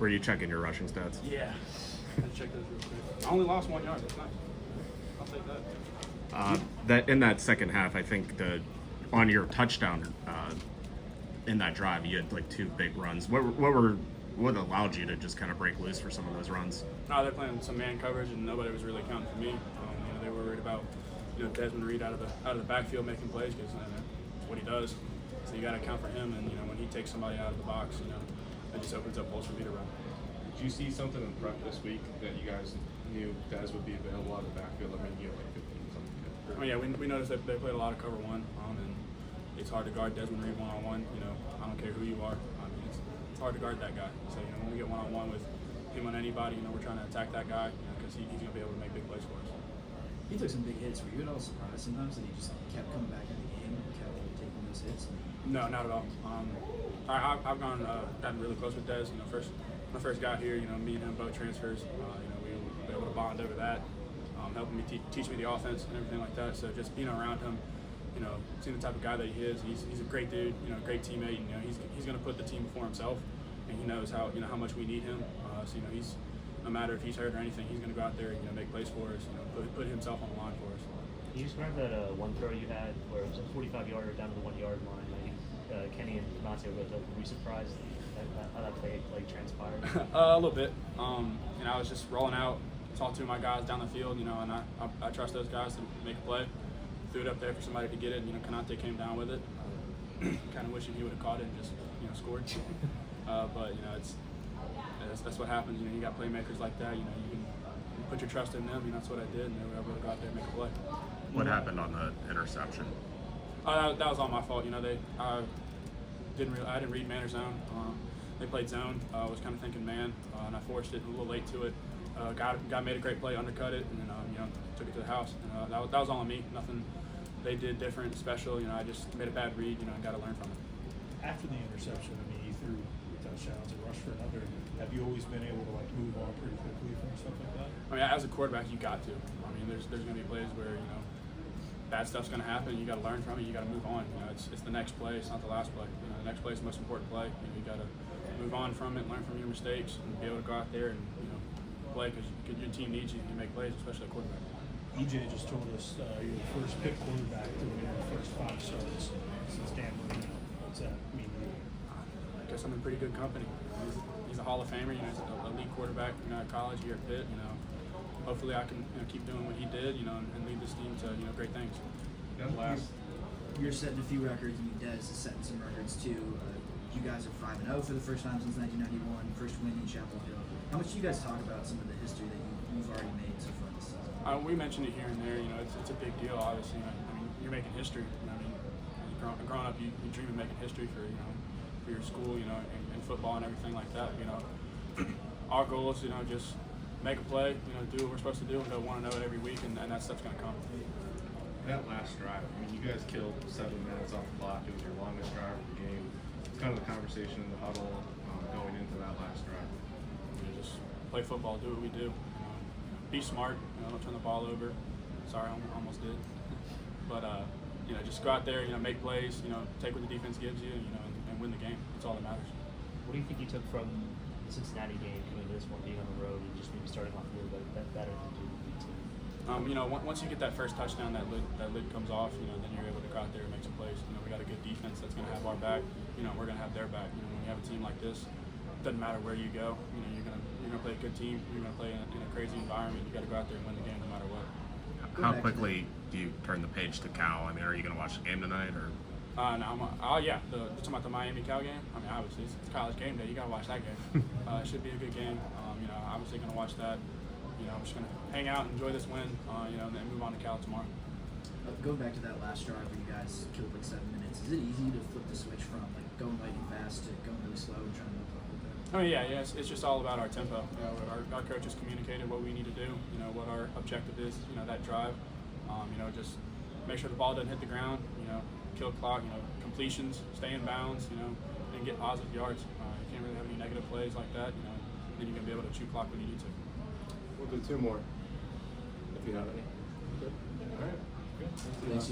Were you checking your rushing stats? Yeah. Let's check those real quick. I only lost 1 yard. That's nice. I'll take that. That in that second half, I think on your touchdown in that drive, you had like 2 big runs. What allowed you to just kind of break loose for some of those runs? No, they're playing some man coverage, and nobody was really counting for me. They were worried about Desmond Reed out of the backfield making plays because that's what he does. So you got to account for him, and when he takes somebody out of the box, it just opens up holes for me to run. Did you see something in prep this week that you guys knew Dez would be available out of the backfield? I mean, you have like 15 something. Yeah, we noticed that they played a lot of cover one, and it's hard to guard Desmond Reed one-on-one. I don't care who you are. It's hard to guard that guy. So when we get one-on-one with him on anybody, we're trying to attack that guy because he's going to be able to make big plays for us. He took some big hits. Were you at all surprised sometimes that he just kept coming back in the game and kept taking those hits? No, not at all. I've gotten really close with Dez. When I first got here, me and him both transfers. We were able to bond over that, helping me teach me the offense and everything like that. So just being around him, seeing the type of guy that he is, he's a great dude, great teammate. And, he's going to put the team before himself, and he knows how much we need him. So he's no matter if he's hurt or anything, he's going to go out there and make plays for us, put himself on the line for us. Can you describe that one throw you had where it was a 45-yarder down to the 1-yard line? I think Kenny and Monte were both open. Were you surprised how that play transpired? A little bit. I was just rolling out, talked to my guys down the field, and I trust those guys to make a play. Threw it up there for somebody to get it. Kanate came down with it. Kind of wishing he would have caught it and just scored. But that's what happens. You got playmakers like that. You can put your trust in them. That's what I did, and they were able to go out there and make a play. What happened on the interception? That was all my fault. I didn't read man or zone. They played zone. I was kind of thinking man, and I forced it a little late to it. Guy made a great play, undercut it, and then took it to the house. And, that was all on me. Nothing they did different, special. I just made a bad read. I got to learn from it. After the interception, you threw 3 touchdowns and rushed for another. Have you always been able to move on pretty quickly from stuff like that? As a quarterback, you got to. There's going to be plays where bad stuff's going to happen. You got to learn from it. You got to move on. It's the next play. It's not the last play. The next play is the most important play. You got to move on from it, learn from your mistakes, and be able to go out there and play because your team needs you to make plays, especially a quarterback. EJ just told us you're the first pick quarterback to win the first 5 starts since Dan Marino. What's that mean to you? I guess I'm in pretty good company. He's a Hall of Famer. He's an elite quarterback. At college here at Pitt. Hopefully I can keep doing what he did. And lead this team to great things. You're setting a few records. Dez is setting some records too. You guys are 5-0 for the first time since 1991. First win in Chapel Hill. How much do you guys talk about some of the history that you've already made so far this season? We mentioned it here and there. It's a big deal. Obviously, you're making history. Growing up, you dream of making history for your school, and football and everything like that. Our goal is just make a play, do what we're supposed to do, and go 1-0 every week, and that stuff's going to come. That last drive, you guys killed 7 minutes off the clock. It was your longest drive of the game. It's kind of the conversation in the huddle going into that last drive. Just play football, do what we do. Be smart. Don't turn the ball over. Sorry, I almost did. But just go out there. Make plays. Take what the defense gives you. And win the game. That's all that matters. What do you think you took from the Cincinnati game coming to this one, being on the road, and just maybe starting off a little bit better than you did? Once you get that first touchdown, that lid comes off. Then you're able to go out there and make some plays. We got a good defense that's going to have our back. We're going to have their back. When you have a team like this, it doesn't matter where you go. You're going to play a good team. You're going to play in a crazy environment. You got to go out there and win the game no matter what. How quickly do you turn the page to Cal? Are you going to watch the game tonight or? No, yeah. You're talking about the Miami Cal game? Obviously, it's college game day. You got to watch that game. It should be a good game. Obviously going to watch that. I'm just going to hang out, enjoy this win, and then move on to Cal tomorrow. Going back to that last drive where you guys killed 7 minutes, is it easy to flip the switch from going lightning fast to going really slow and trying to move up a little bit? Yeah. It's just all about our tempo. Our coaches communicated what we need to do. What our objective is. That drive. Just make sure the ball doesn't hit the ground. Kill clock. Completions, stay in bounds. And get positive yards. You can't really have any negative plays like that. Then you're gonna be able to chew clock when you need to. We'll do 2 more if you have any. Good. All right. Good. Thanks,